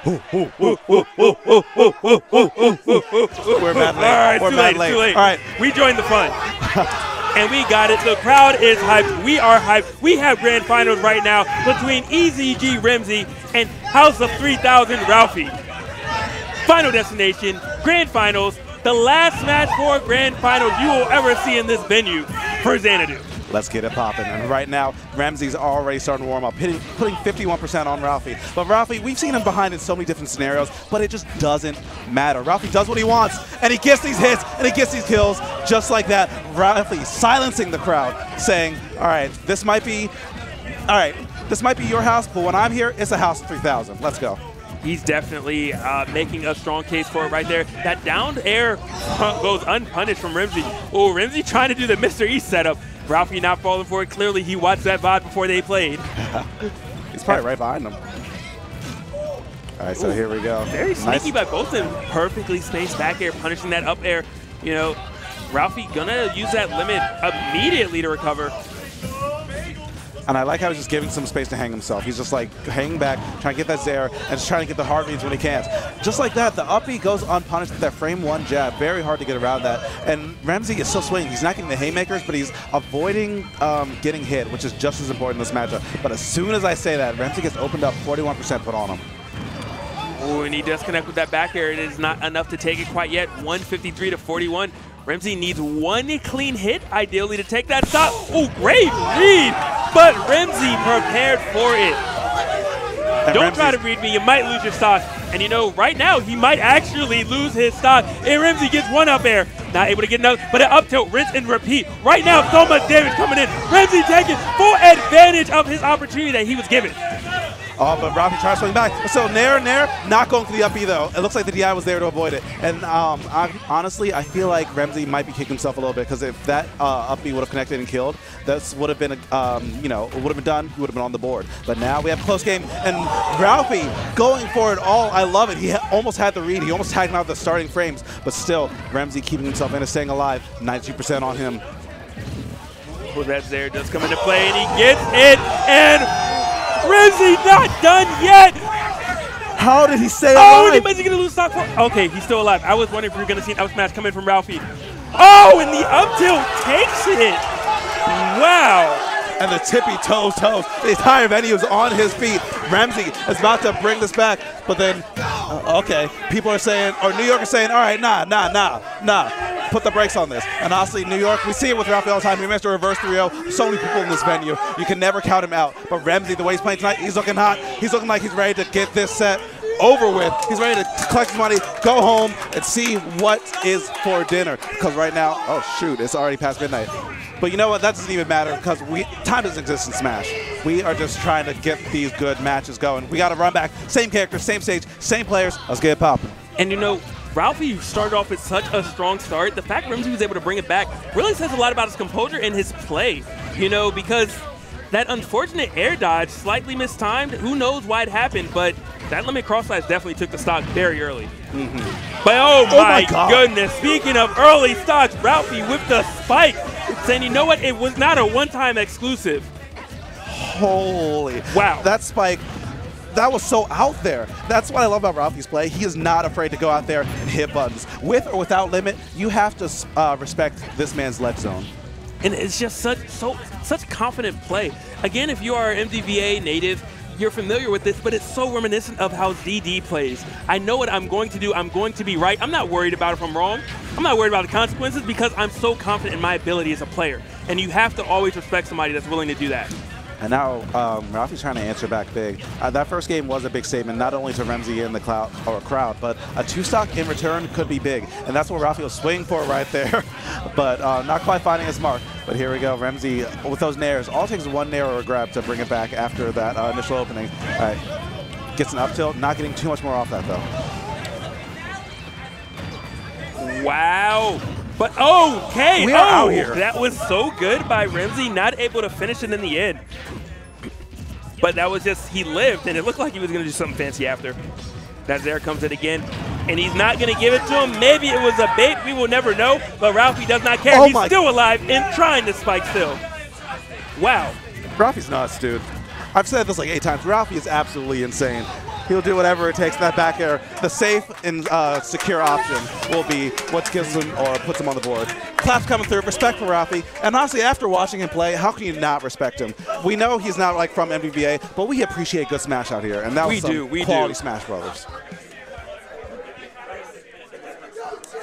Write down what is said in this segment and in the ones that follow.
mad late. All right, We're too mad late, late. too late. All right. We joined the fun. And we got it. The crowd is hyped. We are hyped. We have grand finals right now between EZG Remzi and House of 3000 Ralphie. Final destination, grand finals, the last match for grand finals you will ever see in this venue for Xanadu. Let's get it popping. And right now, Remzi's already starting to warm up, putting 51% on Ralphie. But Ralphie, we've seen him behind in so many different scenarios, but it just doesn't matter. Ralphie does what he wants, and he gets these hits, and he gets these kills just like that. Ralphie silencing the crowd, saying, all right, this might be your house, but when I'm here, it's a house of 3000. Let's go. He's definitely making a strong case for it right there. That downed air goes unpunished from Remzi. Oh, Remzi trying to do the Mr. E setup. Ralphie not falling for it. Clearly, he watched that VOD before they played. He's probably right behind him. All right, so here we go. Very sneaky by both of them. Perfectly spaced back air, punishing that up air. You know, Ralphie gonna use that limit immediately to recover. And I like how he's just giving some space to hang himself. He's just like hanging back, trying to get that Zaire, and just trying to get the hard reads when he can. Just like that, the up B goes unpunished with that frame one jab. Very hard to get around that. And Remzi is still swinging. He's not getting the haymakers, but he's avoiding getting hit, which is just as important in this matchup. But as soon as I say that, Remzi gets opened up, 41% put on him. Oh, and he does connect with that back air. It is not enough to take it quite yet. 153 to 41. Remzi needs one clean hit, ideally, to take that stop. Oh, great read, but Remzi prepared for it. And don't try to read me, you might lose your stock. And you know, right now, he might actually lose his stock. And Remzi gets one up air. Not able to get another, but an up tilt, rinse and repeat. Right now, so much damage coming in. Remzi taking full advantage of his opportunity that he was given. Oh, but Ralphie tries to swing back. So Nair, not going for the up B though. It looks like the DI was there to avoid it. And honestly, I feel like Remzi might be kicking himself a little bit because if that up B would have connected and killed, this would have been, you know, it would have been done. He would have been on the board. But now we have a close game, and Ralphie going for it all. I love it. He almost had the read. He almost tagged him out the starting frames. But still, Remzi keeping himself in and staying alive. 92% on him. Well, that's there. Does come into play, and he gets it. And Remzi not done yet. How did he stay alive? Oh, and he might be going to lose stock for. Okay, he's still alive. I was wondering if we were going to see an up smash come in from Ralphie. Oh, and the up tilt takes it. Wow. And the tippy toes. The entire venue is on his feet. Remzi is about to bring this back, but then, okay, people are saying, or New York is saying, all right, nah. Put the brakes on this. And honestly, New York, we see it with Ralphie all the time. He managed to reverse 3-0. So many people in this venue. You can never count him out. But Remzi, the way he's playing tonight, he's looking hot. He's looking like he's ready to get this set over with. He's ready to collect his money, go home, and see what is for dinner. Because right now, oh shoot, it's already past midnight. But you know what? That doesn't even matter because time doesn't exist in Smash. We are just trying to get these good matches going. We got to run back. Same characters, same stage, same players. Let's get it popping. And you know, Ralphie started off with such a strong start. The fact Remzi was able to bring it back really says a lot about his composure and his play. You know, because that unfortunate air dodge, slightly mistimed. Who knows why it happened, but that limit cross slice definitely took the stock very early. But oh my goodness, speaking of early stocks, Ralphie with the spike, saying, you know what, it was not a one-time exclusive. Holy. Wow. That spike, that was so out there. That's what I love about Ralphie's play. He is not afraid to go out there and hit buttons. With or without limit, you have to respect this man's ledge zone. And it's just such confident play. Again, if you are an MDVA native, you're familiar with this, but it's so reminiscent of how DD plays. I know what I'm going to do. I'm going to be right. I'm not worried about if I'm wrong. I'm not worried about the consequences because I'm so confident in my ability as a player. And you have to always respect somebody that's willing to do that. And now Ralphie's trying to answer back big. That first game was a big statement, not only to Remzi and the crowd, but a 2-stock in return could be big. And that's what Ralphie was swinging for right there, but not quite finding his mark. But here we go, Remzi with those nairs. All it takes is one nair or a grab to bring it back after that initial opening. All right, gets an up tilt, not getting too much more off that though. Wow. But okay, we are out here. That was so good by Remzi, not able to finish it in the end. But that was just, he lived, and it looked like he was going to do something fancy after. That there comes it again, and he's not going to give it to him. Maybe it was a bait, we will never know, but Ralphie does not care. He's still alive and trying to spike still. Wow. Ralphie's nuts, dude. I've said this like 8 times. Ralphie is absolutely insane. He'll do whatever it takes in that back air. The safe and secure option will be what gives him or puts him on the board. Claps coming through. Respect for Ralphie. And honestly, after watching him play, how can you not respect him? We know he's not like from MVBA, but we appreciate good Smash out here. And that was some quality Smash Brothers.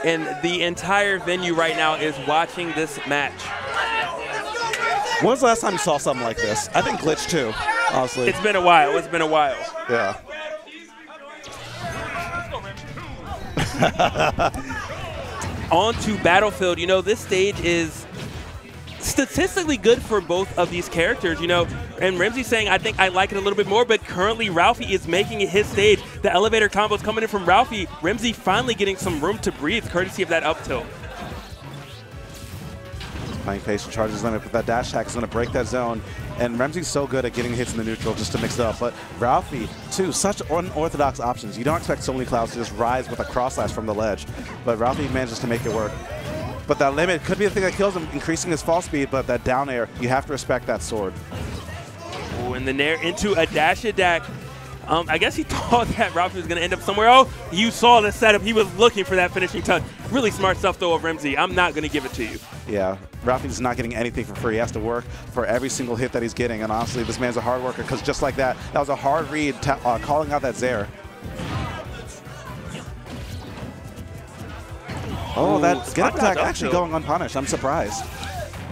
And the entire venue right now is watching this match. When was the last time you saw something like this? I think Glitch too, honestly. It's been a while. It's been a while. Yeah. On to Battlefield. You know, this stage is statistically good for both of these characters, you know, and Remzi saying, I think I like it a little bit more, but currently Ralphie is making it his stage. The elevator combos coming in from Ralphie. Remzi finally getting some room to breathe, courtesy of that up tilt. Playing patient charges limit, but that dash attack is going to break that zone. And Remzi's so good at getting hits in the neutral just to mix it up. But Ralphie, too, such unorthodox options. You don't expect so many clouds to just rise with a cross slash from the ledge. But Ralphie manages to make it work. But that limit could be the thing that kills him, increasing his fall speed, but that down air, you have to respect that sword. Oh, and the nair into a dash attack. I guess he thought that Ralphie was going to end up somewhere. Oh, you saw the setup. He was looking for that finishing touch. Really smart stuff, though, of Remzi. I'm not going to give it to you. Yeah, Ralphie's not getting anything for free. He has to work for every single hit that he's getting. And honestly, this man's a hard worker because just like that, that was a hard read calling out that Zaire. Oh, that get up attack actually going unpunished. I'm surprised.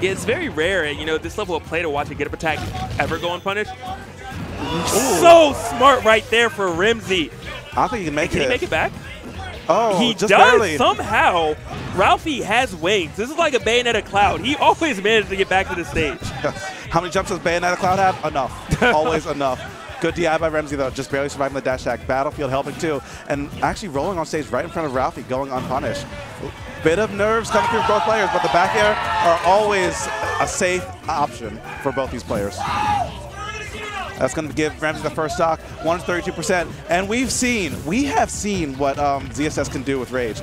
Yeah, it's very rare, you know, this level of play to watch a get up attack ever go unpunished. Ooh. So smart right there for Remzi. I don't think he can make it. Can he make it back? Oh, he just does barely. Somehow. Ralphie has wings. This is like a Bayonetta Cloud. He always managed to get back to the stage. How many jumps does Bayonetta Cloud have? Enough. Always enough. Good DI by Remzi, though, just barely surviving the dash attack. Battlefield helping, too. And actually rolling on stage right in front of Ralphie, going unpunished. Bit of nerves coming through both players, but the back air are always a safe option for both these players. That's going to give Remzi the first stock, 132%. And we have seen what ZSS can do with Rage.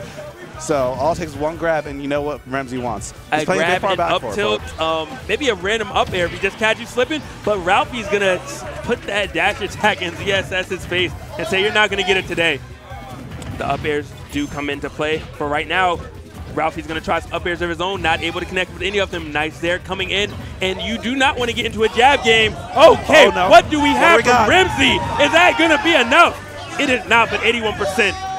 So all it takes is one grab, and you know what Remzi wants. He's playing grab, far an back up for tilt, maybe a random up air if he just catch you slipping, but Ralphie's going to put that dash attack in ZSS's face and say, you're not going to get it today. The up airs do come into play, but right now, Ralphie's going to try some up airs of his own, not able to connect with any of them. Nice there coming in, and you do not want to get into a jab game. Okay, no. What do we have from got? Remzi? Is that going to be enough? It is not, but 81%.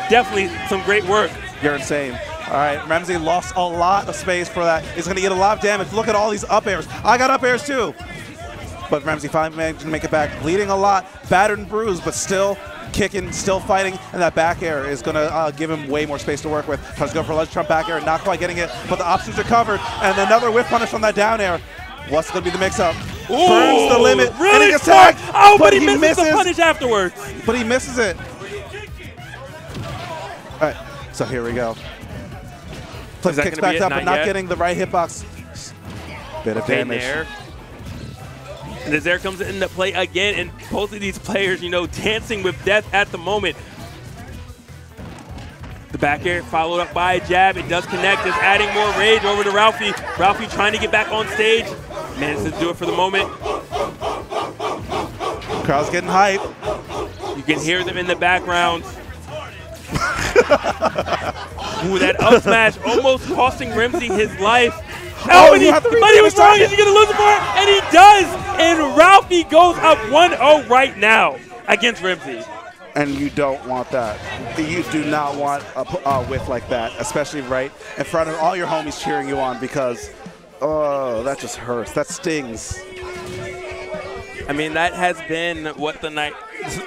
Definitely some great work. You're insane. All right, Remzi lost a lot of space for that. He's going to get a lot of damage. Look at all these up airs. I got up airs too. But Remzi finally managed to make it back. Bleeding a lot, battered and bruised, but still kicking, still fighting. And that back air is going to give him way more space to work with. Tries to go for a ledge trump back air, not quite getting it, but the options are covered. And another whiff punish from that down air. What's going to be the mix-up? Burns the limit. Really and he gets smart. tagged, Oh, but he misses the punish afterwards. But he misses it. All right, so here we go. Flips kicks back up, but not getting the right hitbox. Bit of damage. There. And the Zaire comes into play again, and both of these players, you know, dancing with death at the moment. The back air followed up by a jab. It does connect. It's adding more rage over to Ralphie. Ralphie trying to get back on stage. Manages to do it for the moment. Crowd's getting hype. You can hear them in the background. Ooh, that up smash almost costing Remzi his life. Oh, but he was wrong. Is he going to lose the board? And he does. And Ralphie goes up 1-0 right now against Remzi. And you don't want that. You do not want a whiff like that, especially right in front of all your homies cheering you on because, oh, that just hurts. That stings. I mean, that has been what the night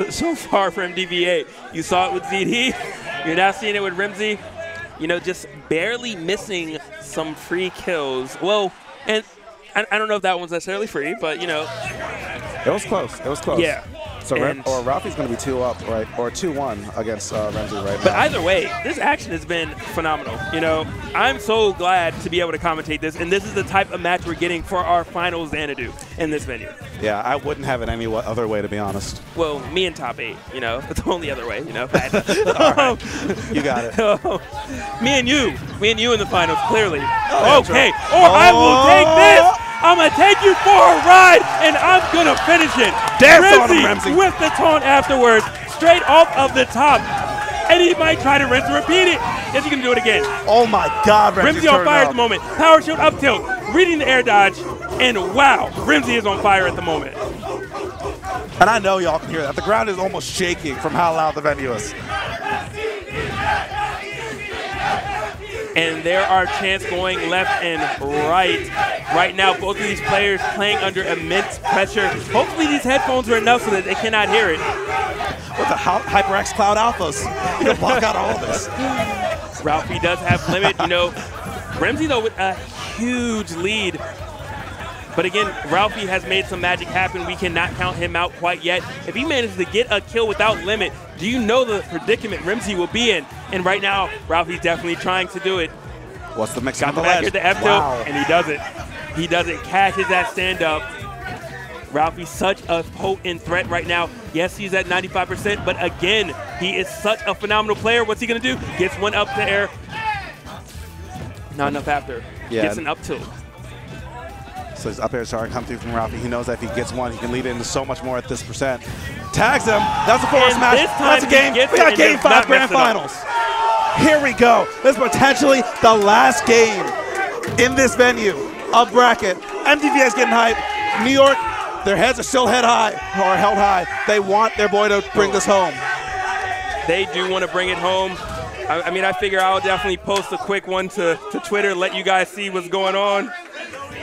so far for MDVA. You saw it with ZD. You're now seeing it with Remzi. You know, just barely missing some free kills. Well, and I don't know if that one's necessarily free, but, you know. It was close. It was close. Yeah. So Ralphie's going to be 2-up, right? Or 2-1 against Remzi right now. But either way, this action has been phenomenal. You know, I'm so glad to be able to commentate this, and this is the type of match we're getting for our final Xanadu in this venue. Yeah, I wouldn't have it any other way, to be honest. Well, me in top 8, you know. It's the only other way, you know. All right. You got it. Me and you in the finals, clearly. Okay, or I will take this. I'm going to take you for a ride, and I'm going to finish it. Dance on him, Remzi. With the taunt afterwards. straight off of the top. And he might try to rinse and repeat it. Is he going to do it again? Oh my God, Remzi on fire at the moment. Power shield up tilt, reading the air dodge, and wow, Remzi is on fire at the moment. And I know y'all can hear that. The ground is almost shaking from how loud the venue is. And there are chants going left and right. Right now, both of these players playing under immense pressure. Hopefully these headphones are enough so that they cannot hear it. With the HyperX Cloud Alphas, you can block out all of this. Ralphie does have limit, you know. Remzi, though, with a huge lead. But again, Ralphie has made some magic happen. We cannot count him out quite yet. If he manages to get a kill without limit, do you know the predicament Remzi will be in? And right now, Ralphie's definitely trying to do it. What's the mix Got on the the back ledge? at the F tilt, and he does it. He does it, catches that stand up. Ralphie's such a potent threat right now. Yes, he's at 95%, but again, he is such a phenomenal player. What's he gonna do? Gets one up to air. Not enough after. Yeah. Gets an up tilt. So his up air starting to come through from Ralphie. He knows that if he gets one, he can lead it into so much more at this percent. Tags him. That's a forward smash. That's a game. We got Game 5 Grand Finals. Here we go. This is potentially the last game in this venue of bracket. MTV's getting hype. New York, their heads are still held high. They want their boy to bring this home. They do want to bring it home. I mean, I figure I'll definitely post a quick one to Twitter, let you guys see what's going on.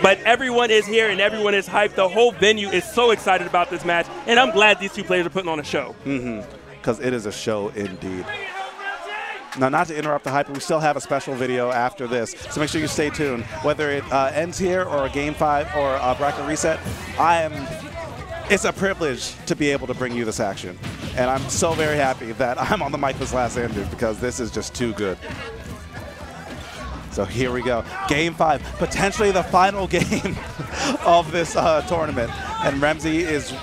But everyone is here and everyone is hyped. The whole venue is so excited about this match, and I'm glad these two players are putting on a show. Because it is a show indeed. Now, not to interrupt the hype, but we still have a special video after this, so make sure you stay tuned. Whether it ends here or a Game 5 or a bracket reset, it's a privilege to be able to bring you this action. And I'm so very happy that I'm on the mic this last ended because this is just too good. So here we go. Game 5, potentially the final game of this tournament. And Remzi is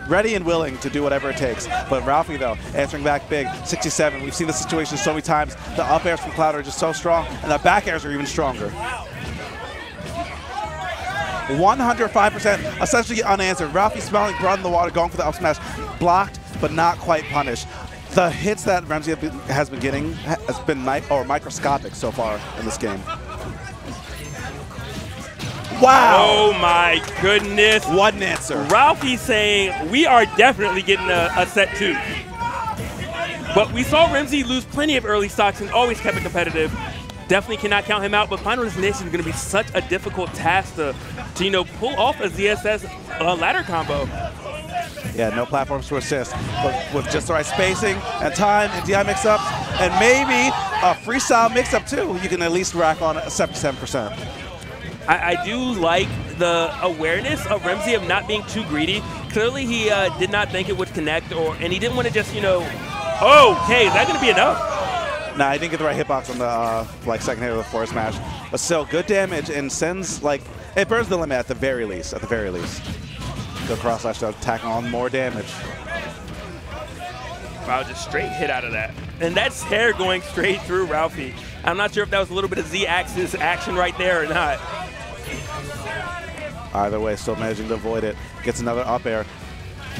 ready and willing to do whatever it takes. But Ralphie, though, answering back big, 67. We've seen this situation so many times. The up airs from Cloud are just so strong, and the back airs are even stronger. 105% essentially unanswered. Ralphie smelling blood in the water, going for the up smash. Blocked, but not quite punished. The hits that Remzi has been getting has been microscopic so far in this game. Wow! Oh my goodness! What an answer! Ralphie saying we are definitely getting a set 2. But we saw Remzi lose plenty of early stocks and always kept it competitive. Definitely cannot count him out. But final destination is going to be such a difficult task to pull off a ZSS ladder combo. Yeah, no platforms to assist, but with just the right spacing and time and DI mix-ups, and maybe a freestyle mix-up too, you can at least rack on 77%. I do like the awareness of Remzi of not being too greedy. Clearly, he did not think it would connect, and he didn't want to just, okay, is that going to be enough? Nah, I didn't get the right hitbox on the second hit of the forward smash, but still good damage and sends it burns the limit at the very least. Go cross slash to attack on more damage. Wow, just straight hit out of that. And that's hair going straight through Ralphie. I'm not sure if that was a little bit of Z-axis action right there or not. Either way, still managing to avoid it. Gets another up air.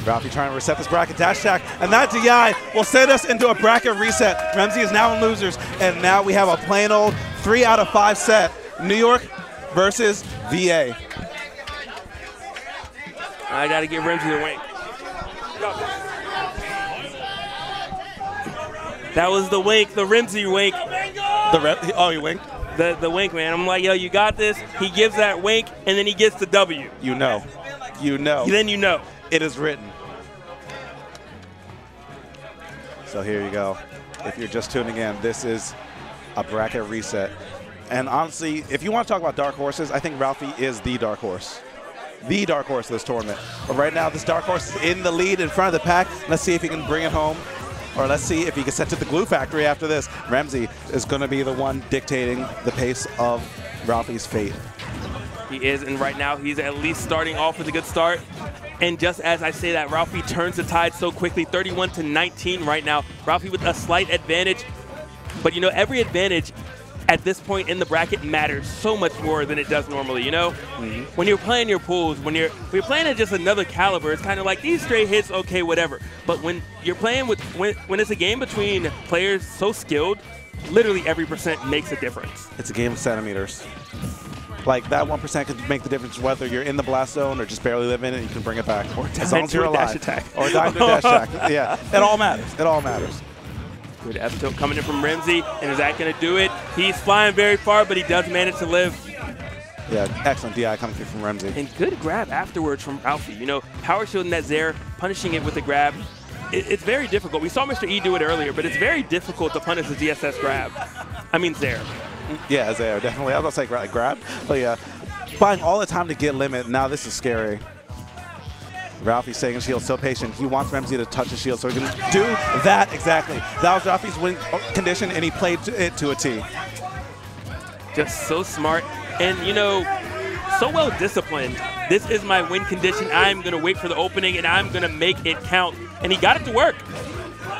Ralphie trying to reset this bracket dash attack, and that DI will send us into a bracket reset. Remzi is now in losers, and now we have a plain old 3 out of 5 set. New York versus VA. I got to give Remzi the wink. That was the wink, the Remzi wink. You winked? The wink, man. I'm like, yo, you got this. He gives that wink, and then he gets the W. You know. Then you know. It is written. So here you go. If you're just tuning in, this is a bracket reset. And honestly, if you want to talk about dark horses, I think Ralphie is the dark horse. The dark horse of this tournament. But right now, this dark horse is in the lead in front of the pack. Let's see if he can bring it home. Or let's see if he gets sent to the glue factory after this. Remzi is going to be the one dictating the pace of Ralphie's fate. He is, and right now he's at least starting off with a good start. And just as I say that, Ralphie turns the tide so quickly, 31-19 right now. Ralphie with a slight advantage. But every advantage at this point in the bracket matters so much more than it does normally, you know? When you're playing your pools, when you're playing at just another caliber, it's kind of like these straight hits, okay, whatever. But when you're playing with, when it's a game between players so skilled, literally every percent makes a difference. It's a game of centimeters. Like, that 1% could make the difference whether you're in the blast zone or just barely live in it, you can bring it back. Or as long as you're alive. Dash attack. Or die to a dash attack. Yeah, it all matters. It all matters. Good F tilt coming in from Remzi, and is that going to do it? He's flying very far, but he does manage to live. Yeah, excellent DI coming through from Remzi. And good grab afterwards from Ralphie. You know, power shielding that Zaire, punishing it with a grab. It's very difficult. We saw Mr. E do it earlier, but it's very difficult to punish the ZSS grab. I mean Zaire. Yeah, Zaire, definitely. I was going to say grab, but yeah. Buying all the time to get limit, now this is scary. Ralphie staying in shield, so patient. He wants Remzi to touch his shield, so he can do that exactly. That was Ralphie's win condition, and he played it to a T. Just so smart, and you know, so well disciplined. This is my win condition. I'm gonna wait for the opening, and I'm gonna make it count. And he got it to work.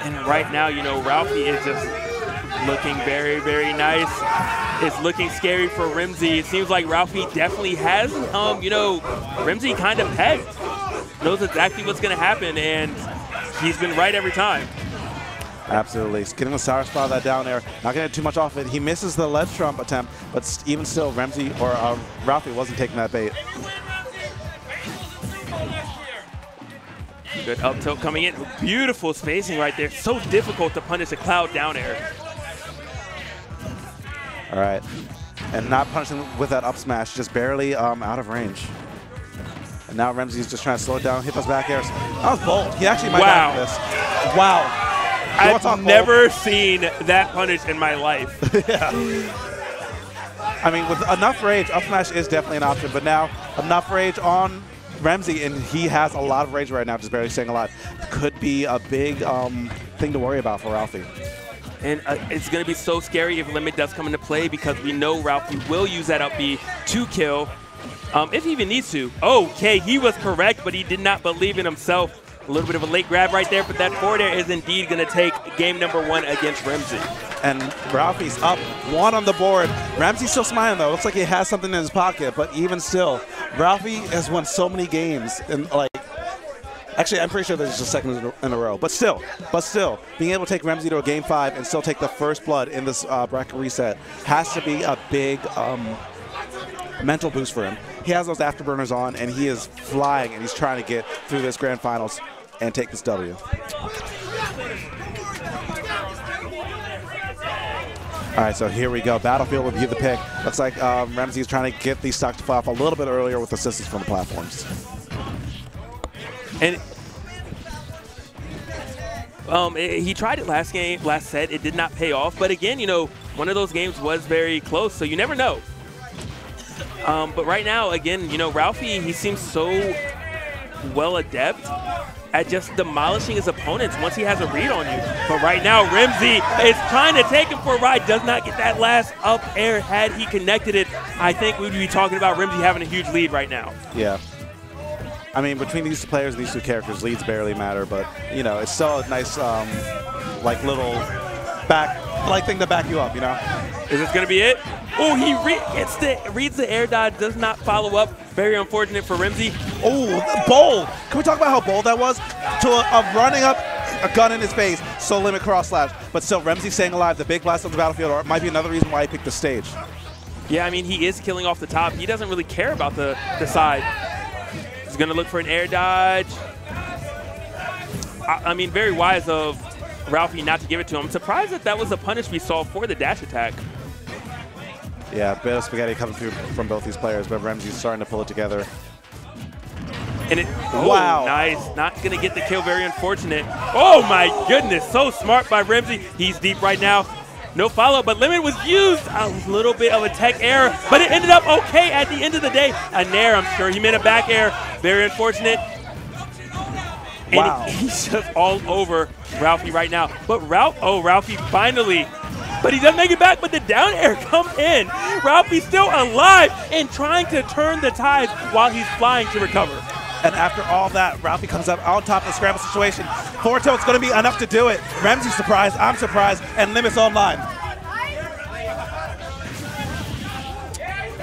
And right now, you know, Ralphie is just looking very, very nice. It's looking scary for Remzi. It seems like Ralphie definitely has, you know, Remzi kind of pegged. Knows exactly what's going to happen, and he's been right every time. Absolutely. He's getting the sour spot of that down air. Not getting too much off it. He misses the ledge trump attempt, but even still, Remzi or Ralphie wasn't taking that bait. Good up tilt coming in. Beautiful spacing right there. So difficult to punish a cloud down air. All right. And not punishing with that up smash, just barely out of range. And now Remzi's just trying to slow it down, hit those back airs. That was bold. He actually might have this. Wow. I've never seen that punish in my life. Yeah. I mean, with enough rage, up smash is definitely an option, but now enough rage on Remzi, and he has a lot of rage right now, just barely staying alive. Could be a big thing to worry about for Ralphie. And it's going to be so scary if Limit does come into play, because we know Ralphie will use that up B to kill. If he even needs to. Okay, he was correct, but he did not believe in himself. A little bit of a late grab right there, but that forward air is indeed going to take game number 1 against Remzi. And Ralphie's up 1 on the board. Remzi's still smiling, though. Looks like he has something in his pocket, but even still, Ralphie has won so many games. And like, actually, I'm pretty sure this is just second in a row. But still, being able to take Remzi to a game 5 and still take the first blood in this bracket reset has to be a big mental boost for him. He has those afterburners on, and he is flying, and he's trying to get through this grand finals and take this W. All right, so here we go. Battlefield with you the pick. Looks like Remzi is trying to get these stocks to fly off a little bit earlier with assistance from the platforms. And he tried it last set. It did not pay off. But again, you know, one of those games was very close, so you never know. But right now, again, you know, Ralphie, he seems so well adept at just demolishing his opponents once he has a read on you. But right now, Remzi is trying to take him for a ride. Does not get that last up air. Had he connected it, I think we would be talking about Remzi having a huge lead right now. Yeah. I mean, between these two players and these two characters, leads barely matter, but, you know, it's still a nice, like, little thing to back you up, you know? Is this going to be it? Oh, he reads the air dodge, does not follow up. Very unfortunate for Remzi. Oh, bold. Can we talk about how bold that was? To running up a gun in his face, so limit cross slash. But still, Remzi staying alive, the big blast on the battlefield, or it might be another reason why he picked the stage. Yeah, I mean, he is killing off the top. He doesn't really care about the side. He's going to look for an air dodge. I mean, very wise of Ralphie not to give it to him. I'm surprised that was a punish we saw for the dash attack. Yeah, a bit of spaghetti coming through from both these players, but Remzi's starting to pull it together. And it, wow. Nice. Not going to get the kill. Very unfortunate. Oh, my goodness. So smart by Remzi. He's deep right now. No follow-up, but Limit was used. A little bit of a tech error, but it ended up okay at the end of the day. A nair, I'm sure. He meant a back air. Very unfortunate. And wow. He's just all over Ralphie right now. But Ralphie finally. But he doesn't make it back, but the down air comes in. Ralphie's still alive and trying to turn the tide while he's flying to recover. And after all that, Ralphie comes up on top of the scramble situation. Forward tilt's going to be enough to do it. Remzi's surprised, I'm surprised, and Limit's online.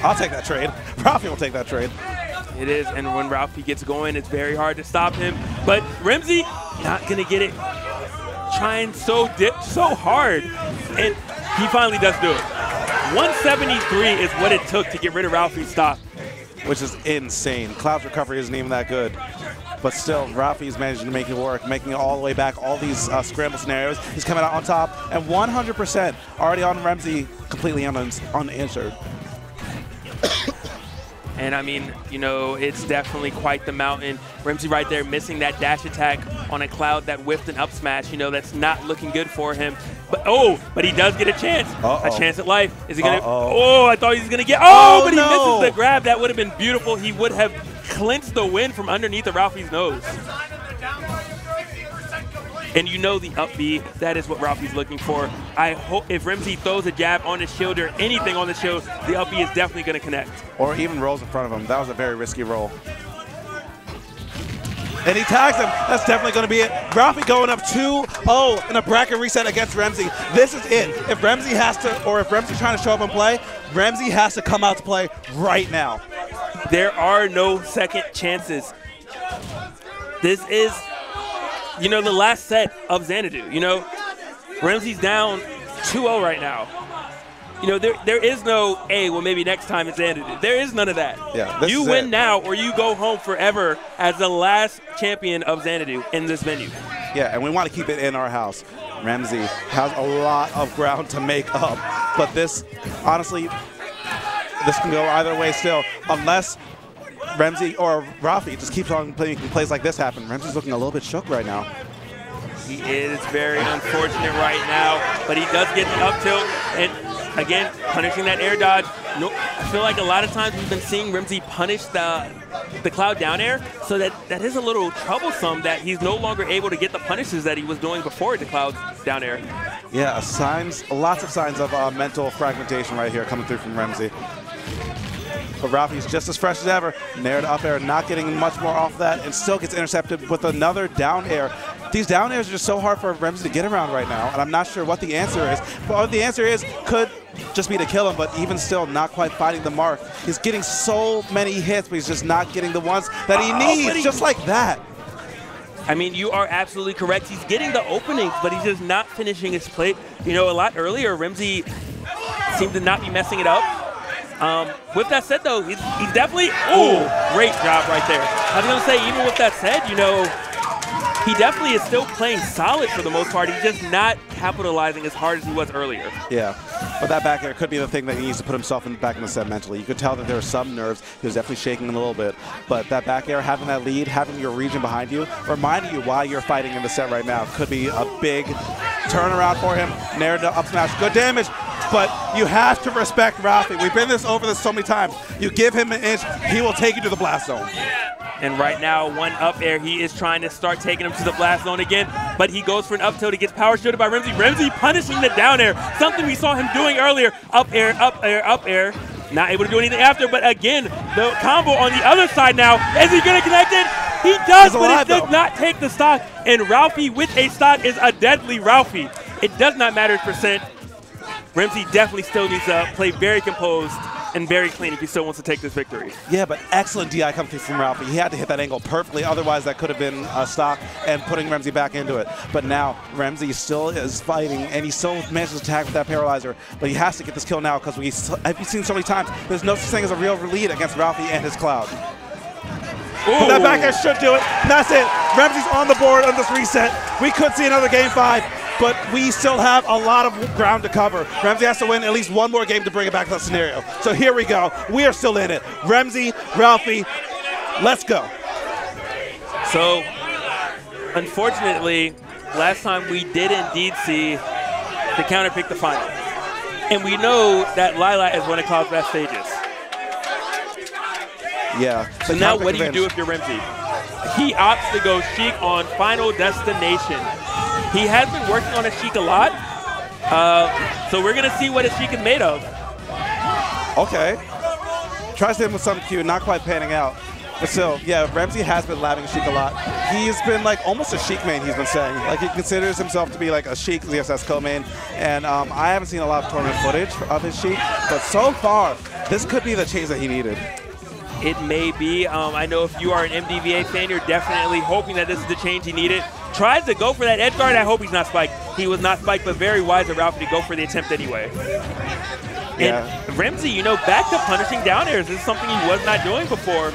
I'll take that trade. Ralphie will take that trade. It is, and when Ralphie gets going, it's very hard to stop him. But Remzi, not gonna get it. Trying so hard, and he finally does do it. 173 is what it took to get rid of Ralphie's stock. Which is insane. Cloud's recovery isn't even that good. But still, Ralphie's managing to make it work, making it all the way back, all these scramble scenarios. He's coming out on top, and 100% already on Remzi, completely unanswered. And I mean, you know, it's definitely quite the mountain. Remzi right there missing that dash attack on a Cloud that whiffed an up smash. You know, that's not looking good for him. But he does get a chance. A chance at life. Is he gonna? Oh, I thought he was gonna get. Oh, but he misses the grab. That would have been beautiful. He would have clinched the win from underneath of Ralphie's nose. And you know the up B, that is what Ralphie's looking for. I hope if Remzi throws a jab on the shield or anything on the shield, the up B is definitely going to connect. Or even rolls in front of him. That was a very risky roll. And he tags him. That's definitely going to be it. Ralphie going up 2-0 in a bracket reset against Remzi. This is it. If Remzi has to, or if Remzi's trying to show up and play, Remzi has to come out to play right now. There are no second chances. This is, you know, the last set of Xanadu. You know, Remzi's down 2-0 right now. You know, there is no, hey, well, maybe next time it's Xanadu. There is none of that. Yeah, you win now or you go home forever as the last champion of Xanadu in this venue. Yeah, and we want to keep it in our house. Remzi has a lot of ground to make up. But this, honestly, this can go either way still, unless Remzi or Ralphie just keeps on playing plays like this happen. Remzi's looking a little bit shook right now. He is very unfortunate right now, but he does get the up tilt, and again, punishing that air dodge. No, I feel like a lot of times we've been seeing Remzi punish the Cloud down air, so that is a little troublesome that he's no longer able to get the punishes that he was doing before the Cloud down air. Yeah, lots of signs of mental fragmentation right here coming through from Remzi. But Ralphie's just as fresh as ever. Nair to up air, not getting much more off that, and still gets intercepted with another down air. These down airs are just so hard for Remzi to get around right now, and I'm not sure what the answer is. But the answer is, could just be to kill him, but even still, not quite finding the mark. He's getting so many hits, but he's just not getting the ones that he needs, just like that. I mean, you are absolutely correct. He's getting the openings, but he's just not finishing his plate. You know, a lot earlier, Remzi seemed to not be messing it up. With that said, though, he's definitely, great job right there. I was going to say, even with that said, you know, he definitely is still playing solid for the most part. He's just not capitalizing as hard as he was earlier. Yeah, but that back air could be the thing that he needs to put himself back in the set mentally. You could tell that there were some nerves. He was definitely shaking a little bit. But that back air, having that lead, having your region behind you, reminding you why you're fighting in the set right now, could be a big turnaround for him. Nair to up smash, good damage. But you have to respect Ralphie. We've been over this so many times. You give him an inch, he will take you to the blast zone. And right now, one up air, he is trying to start taking him to the blast zone again, but he goes for an up tilt. He gets power shielded by Remzi. Remzi punishing the down air, something we saw him doing earlier. Up air, up air, up air. Not able to do anything after, but again, the combo on the other side now. Is he going to connect it? He does, but it does not take the stock. And Ralphie with a stock is a deadly Ralphie. It does not matter his percent. Remzi definitely still needs to play very composed and very clean if he still wants to take this victory. Yeah, but excellent DI coming through from Ralphie. He had to hit that angle perfectly, otherwise that could have been a stock and putting Remzi back into it. But now Remzi still is fighting, and he still manages to attack with that paralyzer, but he has to get this kill now because we've seen so many times there's no such thing as a real lead against Ralphie and his Cloud. But that back air should do it. That's it. Remzi's on the board on this reset. We could see another game 5. But we still have a lot of ground to cover. Remzi has to win at least one more game to bring it back to that scenario. So here we go. We are still in it. Remzi, Ralphie, let's go. So, unfortunately, last time we did indeed see the counter pick the final. And we know that Lila is one of Cloud's best stages. Yeah. So now what do you do if you're Remzi? He opts to go Sheik on Final Destination. He has been working on a Sheik a lot, so we're going to see what a Sheik is made of. Okay. Tries to hit him with something cute, not quite panning out. But still, yeah, Remzi has been labbing Sheik a lot. He's been like almost a Sheik main, he's been saying. Like he considers himself to be like a Sheik ZSS co-main. And I haven't seen a lot of tournament footage of his Sheik, but so far, This could be the change that he needed. It may be. I know if you are an MDVA fan, you're definitely hoping that this is the change he needed. Tries to go for that edge guard. I hope he's not spiked. He was not spiked, but very wise of Ralphie to go for the attempt anyway. Yeah. And Remzi, you know, back to punishing down airs. This is something he was not doing before.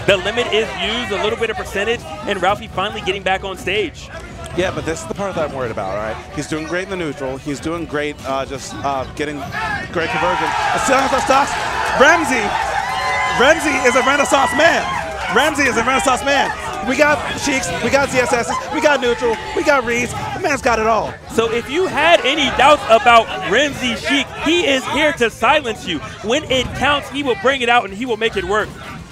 The limit is used, a little bit of percentage, and Ralphie finally getting back on stage. Yeah, but this is the part that I'm worried about, all right? He's doing great in the neutral. He's doing great getting great conversion. Still has our stocks. Remzi is a Renaissance man. Remzi is a Renaissance man. We got Sheiks, we got ZSSs, we got neutral, we got reads. The man's got it all. So if you had any doubts about Remzi Sheik, he is here to silence you. When it counts, he will bring it out and he will make it work.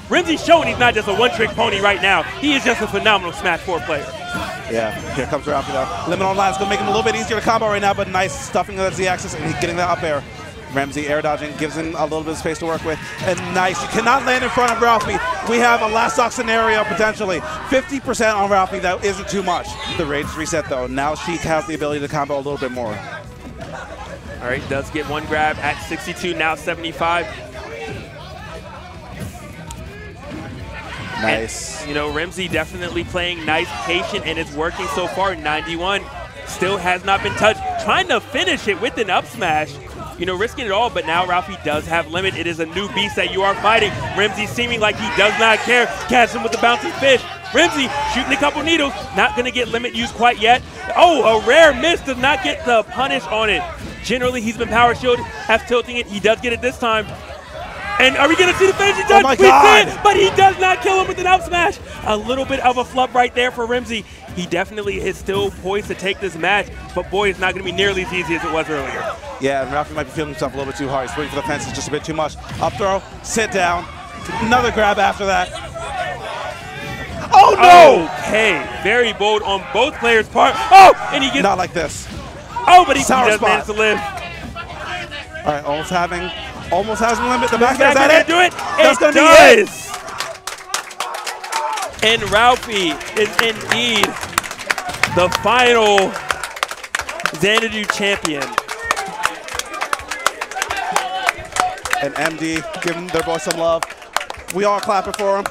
Remzi's showing he's not just a one-trick pony right now. He is just a phenomenal Smash 4 player. Yeah, here comes Ralphie though. Limit online is going to make him a little bit easier to combo right now, but nice stuffing of the Z-axis and he's getting that up air. Remzi air dodging, gives him a little bit of space to work with. And nice, you cannot land in front of Ralphie. We have a last stock scenario potentially. 50% on Ralphie, that isn't too much. The rage reset though. Now Sheik has the ability to combo a little bit more. All right, does get one grab at 62, now 75. Nice. And, you know, Remzi definitely playing nice, patient, and it's working so far. 91 still has not been touched. Trying to finish it with an up smash. You know, risking it all, but now Ralphie does have limit. It is a new beast that you are fighting. Remzi seeming like he does not care. Catch him with the bouncy fish. Remzi shooting a couple needles. Not going to get limit used quite yet. Oh, a rare miss. Does not get the punish on it. Generally, he's been power shielded. Half tilting it. He does get it this time. And are we going to see the finishing touch? Oh my God. We did, but he does not kill him with an up smash. A little bit of a flub right there for Remzi. He definitely is still poised to take this match, but boy, it's not going to be nearly as easy as it was earlier. Yeah, and Ralphie might be feeling himself a little bit too hard. He's waiting for the fence, it's just a bit too much. Up throw, sit down, another grab after that. Oh no! Okay, very bold on both players' part. Oh, and he gets— Not like this. Oh, but he Sour does spot. manage to live. All right, almost has limit. The back air, is that it? Do it. That's It gonna be does. And Ralphie is indeed the final Xanadu champion. And MD, give their boy some love. We all clapping for him.